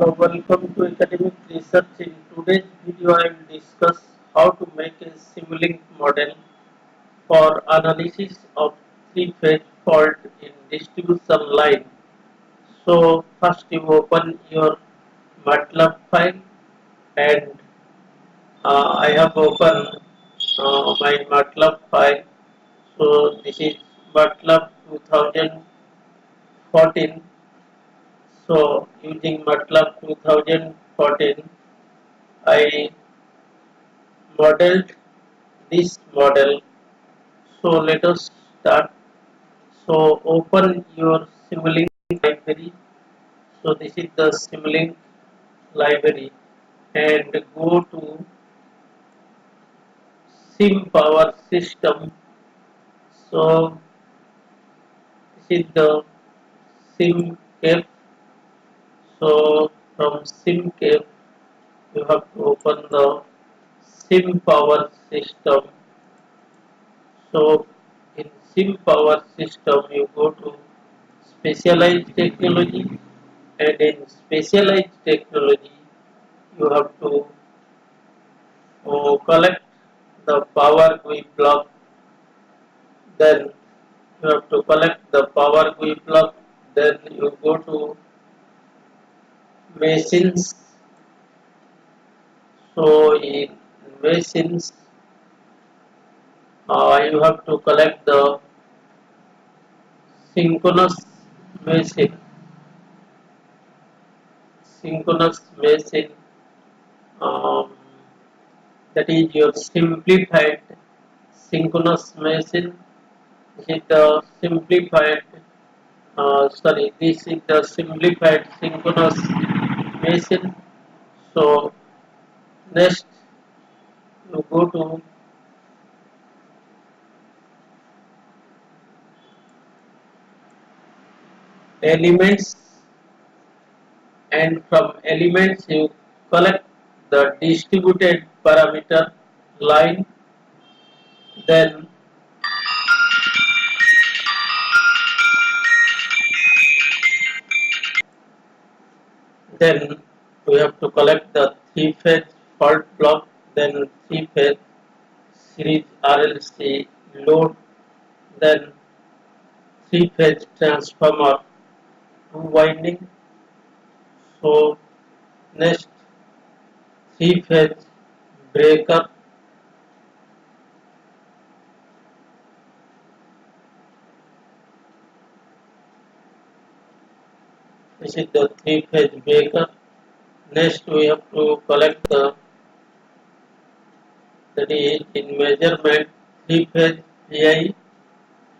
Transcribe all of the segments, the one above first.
Welcome to Academic Research. In today's video, I will discuss how to make a SIMULINK model for analysis of three-phase fault in distribution line. So first you open your MATLAB file, and I have opened my MATLAB file. So this is MATLAB 2014. So using MATLAB 2014, I modeled this model. So let us start. So open your SIMULINK library. So this is the SIMULINK library, and go to Sim Power System. So this is the SimCap. So from SimCap you have to open the Sim Power System. So in Sim Power System you go to Specialized Technology, and in Specialized Technology you have to collect the power GUI block. Then you have to collect the power GUI block. Then you go to machines. So in machines you have to collect the synchronous machine. Synchronous machine, um, that is your simplified synchronous machine. This is the simplified this is the simplified synchronous machine. So next you go to elements, and from elements you collect the distributed parameter line. Then we have to collect the three-phase fault block, then three-phase series RLC load, then three-phase transformer, two winding. So next three-phase breaker. This is the three-phase breaker. Next we have to collect the, that is in measurement, three-phase PI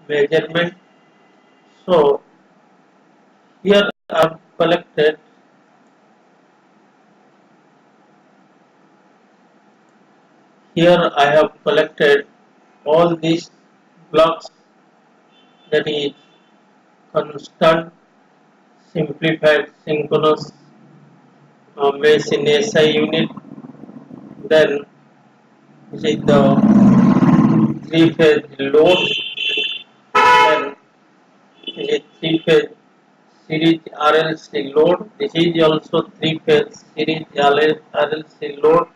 measurement. So here I have collected, all these blocks, that is constant simplified synchronous machine SI unit. Then this is the three-phase load. Then this is three-phase series RLC load. This is also three-phase series RLC load.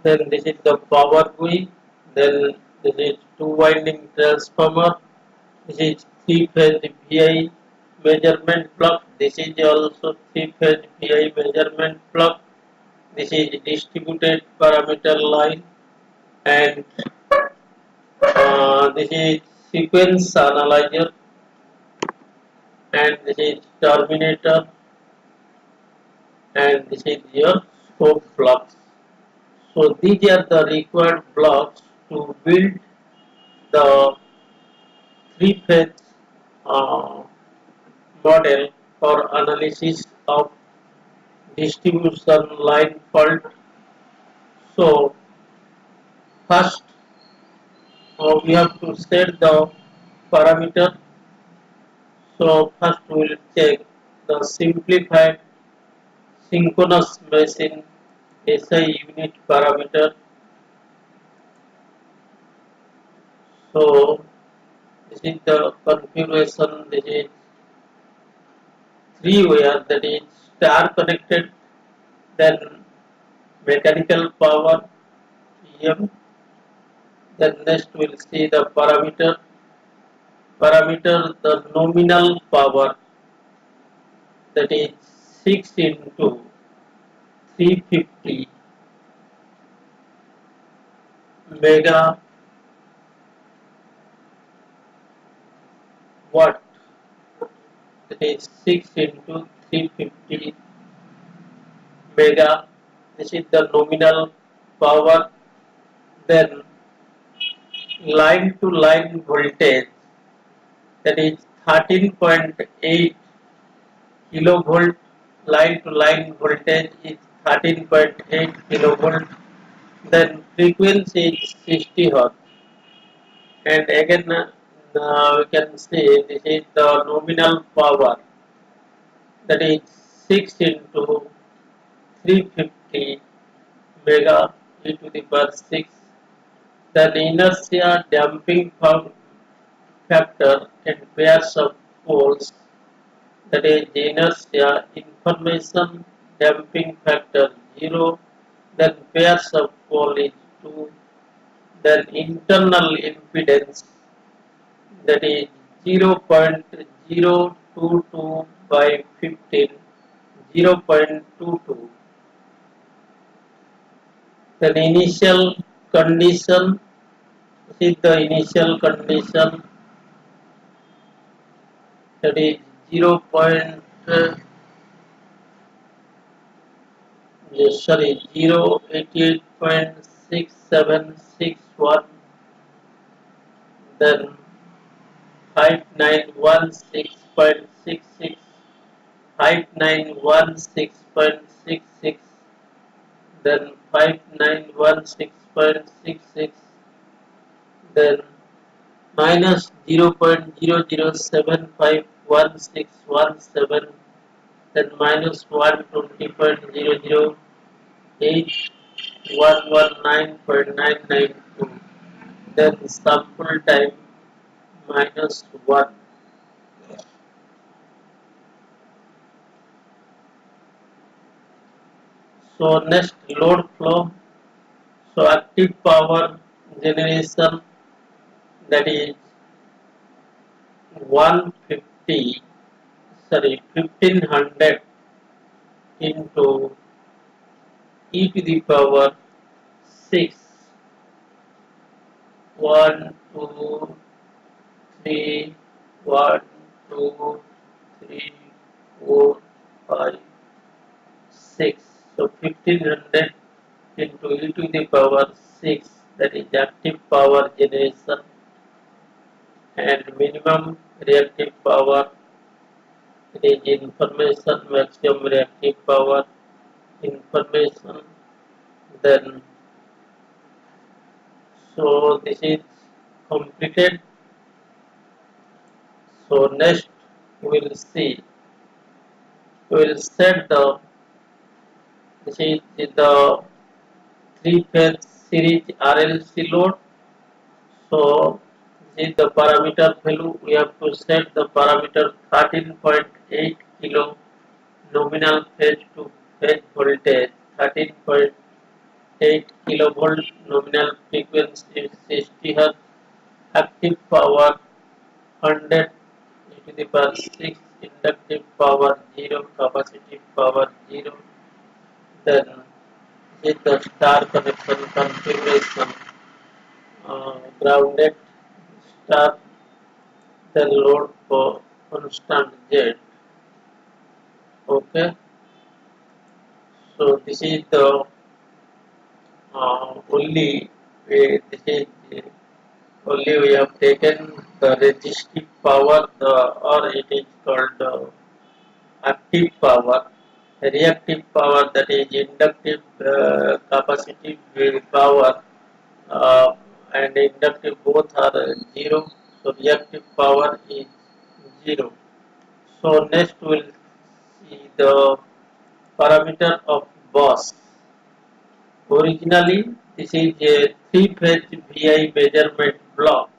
Then this is the power GUI. Then this is two winding transformer. This is three-phase VI measurement block. This is also three-phase VI measurement block. This is distributed parameter line, and this is sequence analyzer, and this is terminator, and this is your scope blocks. So these are the required blocks to build the three-phase uh, model for analysis of distribution line fault. So first we have to set the parameter. So first we will check the simplified synchronous machine SI unit parameter. So this is the configuration. This is three wire, that is star connected, then mechanical power M. Then next we'll see the parameter the nominal power, that is 6 into 350 mega watt, that is 6 into 350 mega. This is the nominal power. Then line to line voltage, that is 13.8 kilovolt. Line to line voltage is 13.8 kilovolt. Then frequency is 60 hertz. And again, we can see this is the nominal power, that is 6 into 350 mega e to the power 6. Then inertia damping factor and pairs of poles, that is inertia information damping factor 0, then pairs of pole is 2, then internal impedance, that is 0.022 by 15, 0.22. Then initial condition, this is the initial condition, that is 0. Sorry, 088.6761, then 5916.66, 5916.66, then 5916.66, then minus 0.00751617, then minus 120.0081119.992, then sample time minus 1. So next load flow. So active power generation, that is 150, sorry 1500 into e to the power 6, 1 2 3 1 2 3 4 5 6. So 1500 into e to the power 6, that is active power generation, and minimum reactive power, it is information maximum reactive power information. Then so this is completed. So next we will see, we will set the, this is the 3-phase series RLC load. So this is the parameter value. We have to set the parameter 13.8 kilo nominal phase to phase voltage, 13.8 kilovolt, nominal frequency is 60 hertz, active power 100 e to the power 6, inductive power 0, capacitive power 0. Then with the star connection configuration, grounded star, then load for constant Z. Okay, so this is the only way, this is the only we have taken the resistive power, or it is called active power. Reactive power, that is inductive capacitive power, and inductive both are 0. So reactive power is 0. So next we will see the parameter of boss. Originally this is a 3-phase VI measurement block.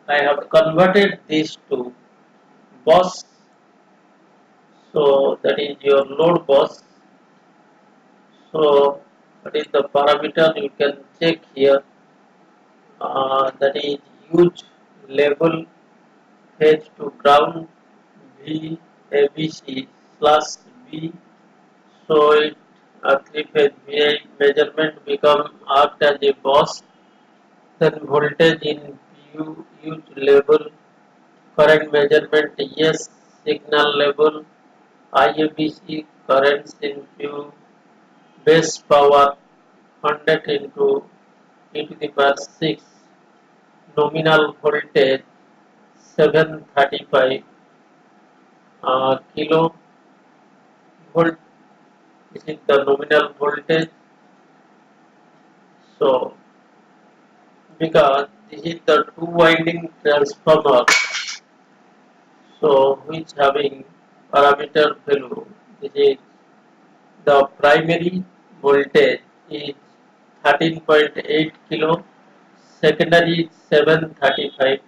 I have converted this to boss. So that is your load bus. So that is the parameter you can check here. That is huge level edge to ground V ABC slash B. So it a three-phase VI measurement become act as a bus. Then voltage in Q huge level, current measurement yes, signal level IABC, currents in Q, base power 100 into e to the power 6, nominal voltage 735 kilo volt. This is the nominal voltage. So because this is the two winding transformer, so which having parameter value. This is the primary voltage is 13.8 kilo, secondary is 735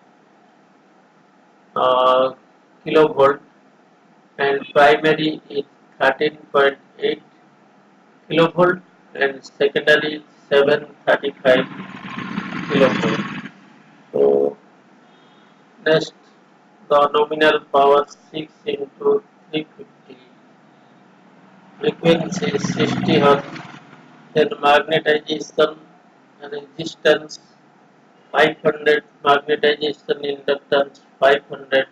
kilovolt, and primary is 13.8 kilovolt and secondary is 735 kilovolt. So next, the nominal power 6 into 350, frequency is 60 Hz, then magnetization and resistance 500, magnetization inductance 500,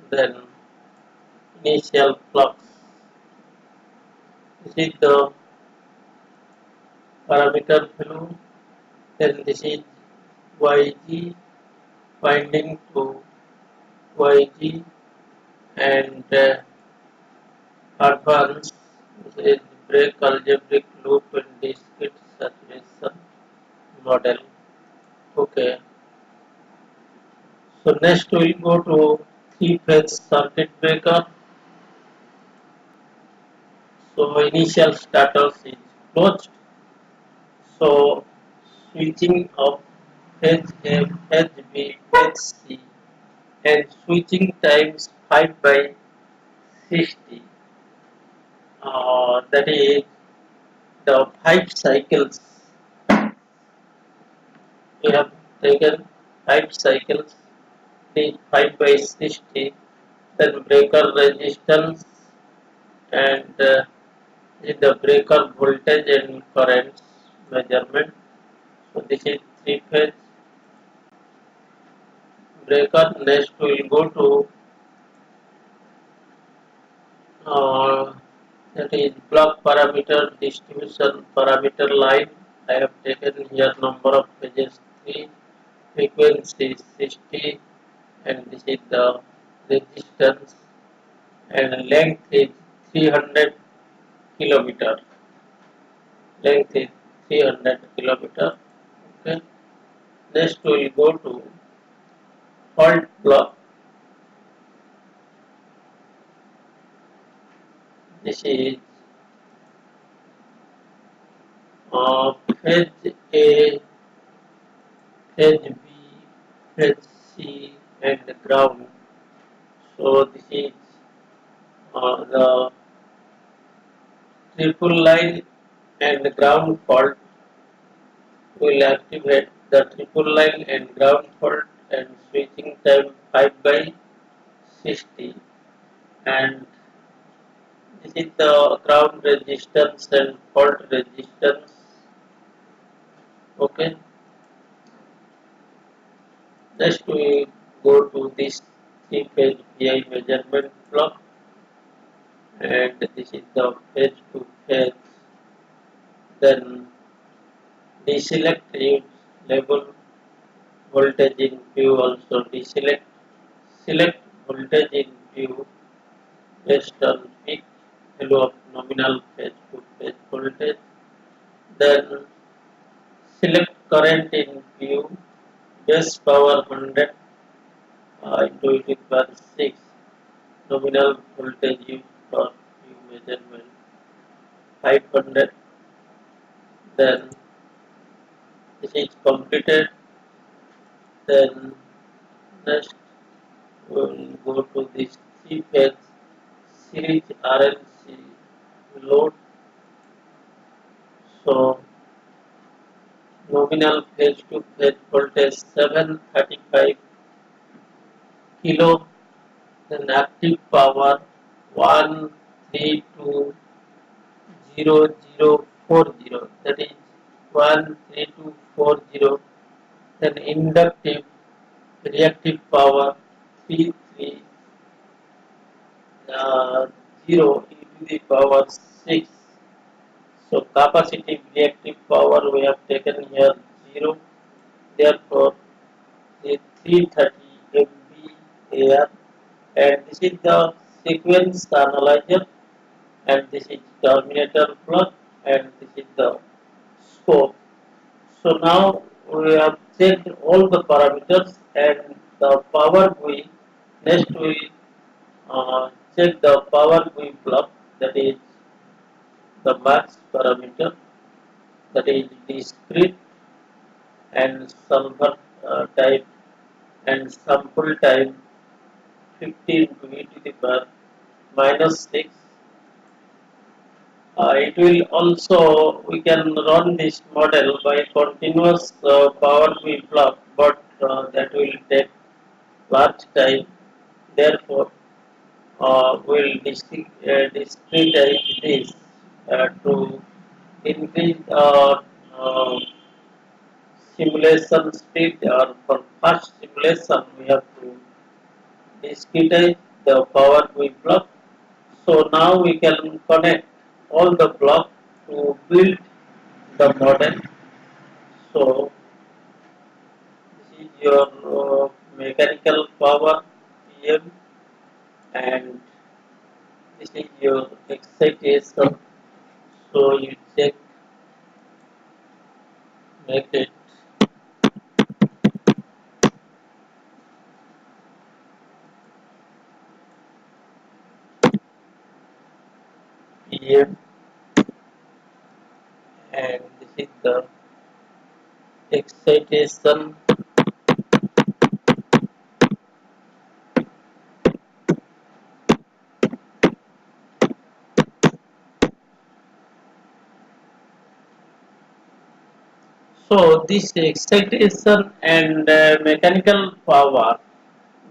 then initial flux. This is the parameter value, then this is YG winding to YG and advance. This is brake algebraic loop and discrete saturation model. Okay. So next we will go to three-phase circuit breaker. So initial status is closed. So switching of phase A, phase B, phase C, and switching times 5 by 60. That is the 5 cycles. We have taken 5 cycles, is 5 by 60. Then breaker resistance and the breaker voltage and currents measurement. So this is three phase breaker. Next we will go to uh, that is block parameter distribution parameter line. I have taken here number of phases 3, frequency 60, and this is the resistance and length is 300 kilometer. Length is 300 kilometer. Okay. Next we will go to fault block. This is phase A, phase B, phase C, and ground. So this is the triple line and ground fault. Will activate the triple line and ground fault and switching time 5 by 60, and this is the ground resistance and fault resistance. Okay. Next we go to this three phase PI measurement block, and this is the phase to phase. Then deselect use label voltage in view, also deselect. Select voltage in view based on peak value of nominal phase to phase voltage. Then select current in view base power 100 into e to the power 6, nominal voltage used for view measurement 500. Then this is completed. Then next we will go to this three phase series RLC load. So nominal phase to phase voltage 735 kilo, then active power 1320040, that is 13240, then inductive reactive power 330 e to the power 6. So capacitive reactive power we have taken here 0, therefore the 330 MVAR, and this is the sequence analyzer, and this is terminator plug, and this is the scope. So now we have checked all the parameters, and the power we next we check the power we plug, that is the max parameter, that is discrete and sulfur type and sample time 15 to e to the power minus 6. It will also, we can run this model by continuous power we plug, but that will take large time. Therefore, we'll discretize this to increase uh, simulation speed, or for fast simulation we have to discretize the power we plug. So now we can connect all the blocks to build the model. So this is your mechanical power PM, and this is your excitation. So you check, make it PM, and this is the excitation. So this excitation and mechanical power,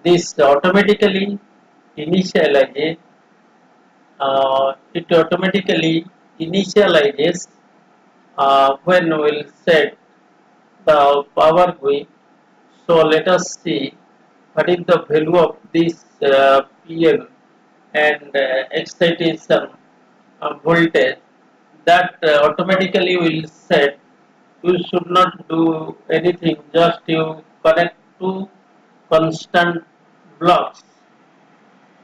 this automatically initializes, it automatically initializes when we'll set the power going. So let us see what is the value of this PM and excitation voltage, that automatically will set. You should not do anything, just you connect two constant blocks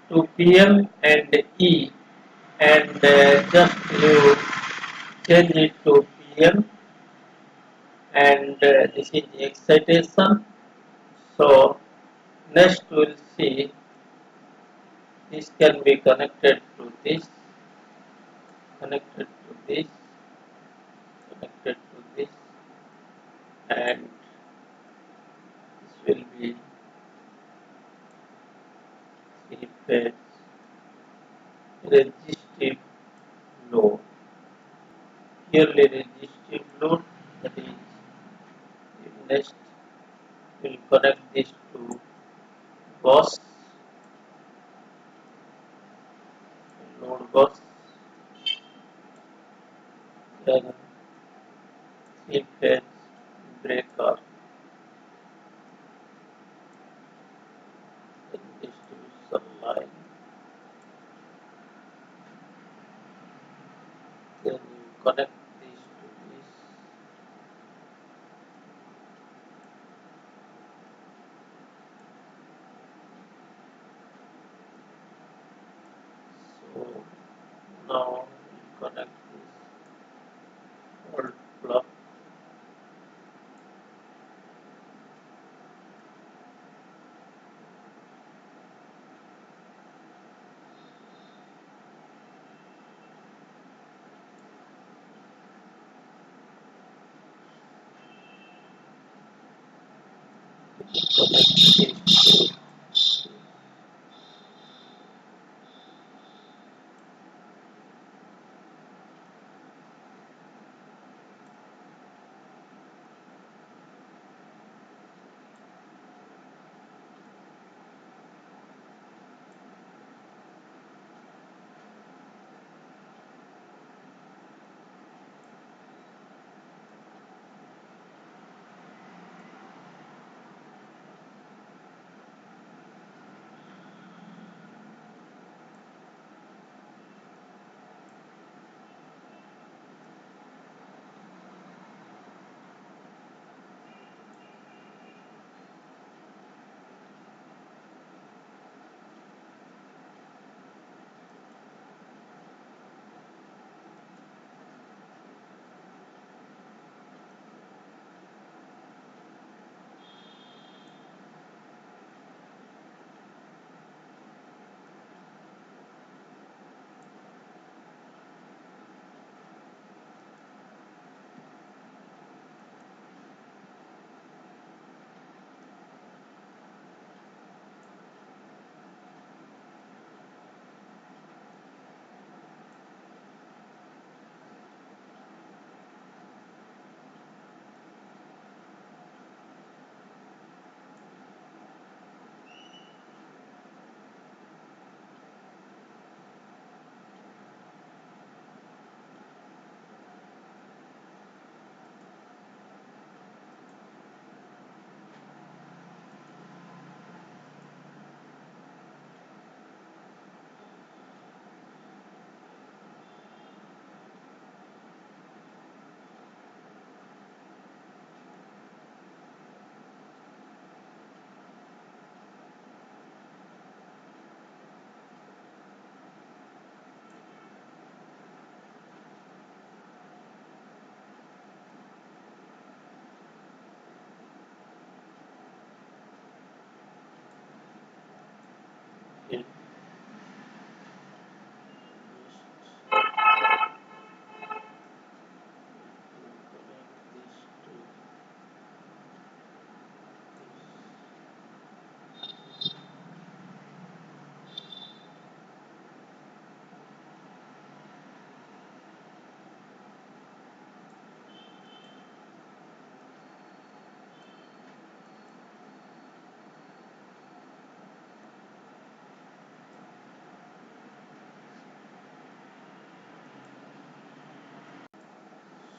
to PM and E, and just you change it to PM, and this is the excitation. So next we'll see, this can be connected to this, connected to this, connected to this, and this will be three phase resistive load. Purely resistive load, that is, next we'll connect this to bus, load bus, then three phase breaker, then distribution line, then you connect this to this. So now we connect this old plug. Connect it to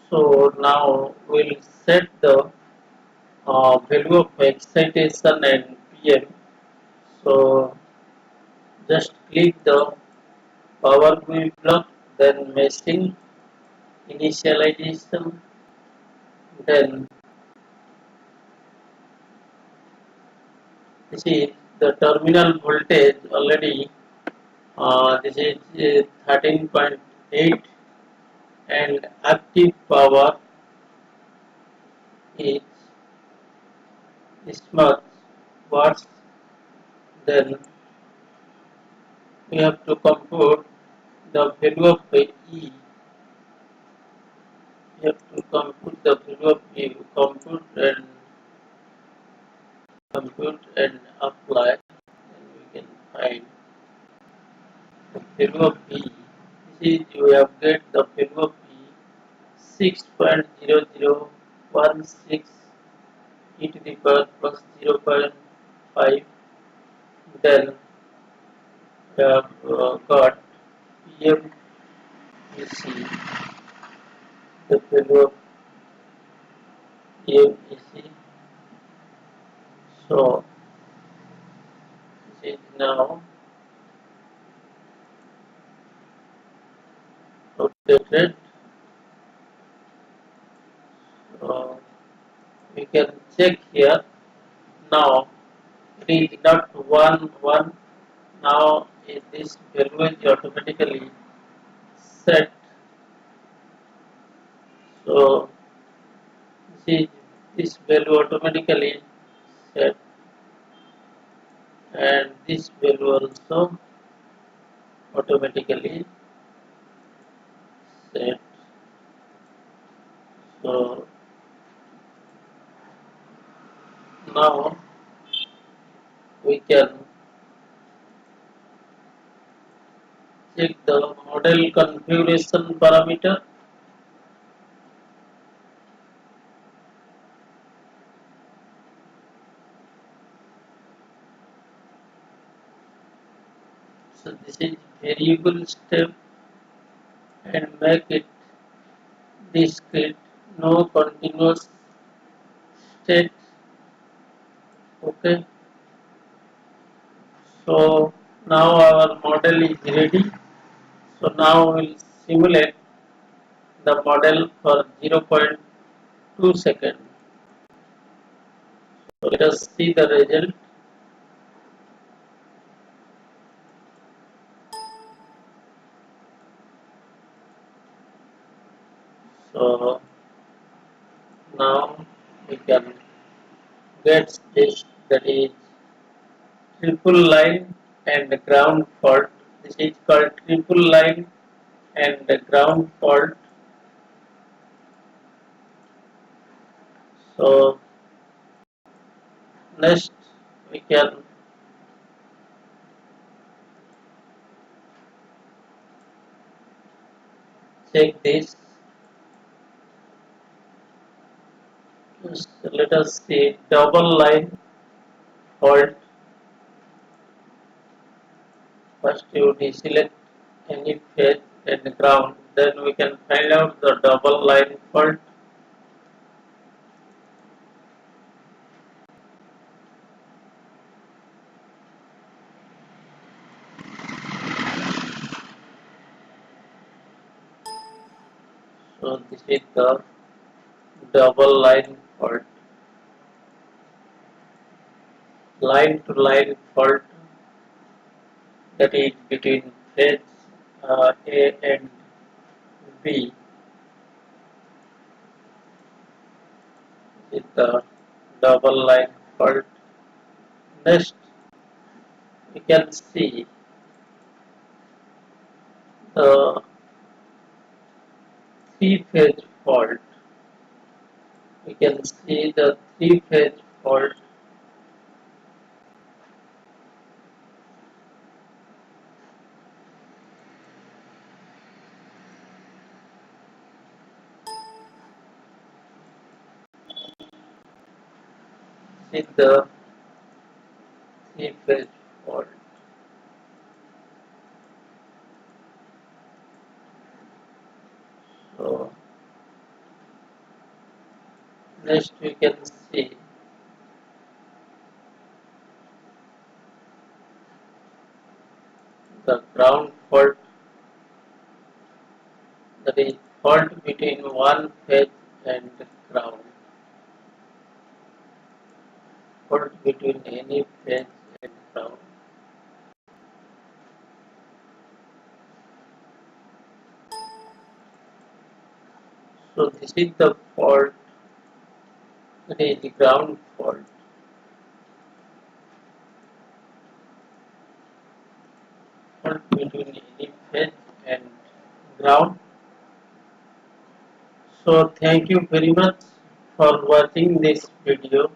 So now we'll set the value of excitation and PM. So just click the power GUI block, then machine initialization, then this is the terminal voltage already. This is 13.8 and active power is this much watts. Then we have to compute the value of E. We have to compute the value of E. Compute and apply. And we can find the value of E. This is we have get the value of E 6.0016 e to the power plus 0.5. Then we have got PM. We see the value of PM is so this is now rotated. So we can check here. Now it is not 1 1. Now this value is automatically set. So see this value automatically set and this value also automatically set. So now we can check the model configuration parameter. So this is variable step and make it discrete, no continuous state. Okay. So now our model is ready. So now we'll simulate the model for 0.2 seconds. So let us see the result. So now we can get this, that is triple line and ground fault. This is called triple line and ground fault. So next we can check this. Just let us see double line fault. First you deselect any phase and ground, then we can find out the double line fault. So this is the double line fault. Line to line fault, that is between phase A and B, is the double line fault. Next we can see the three phase fault. We can see the three phase fault. See the three phase fault. So Next we can see the ground fault, that is fault between one phase and ground. Fault between any phase and ground. So this is the fault, that is the ground fault. Fault between any phase and ground. So thank you very much for watching this video.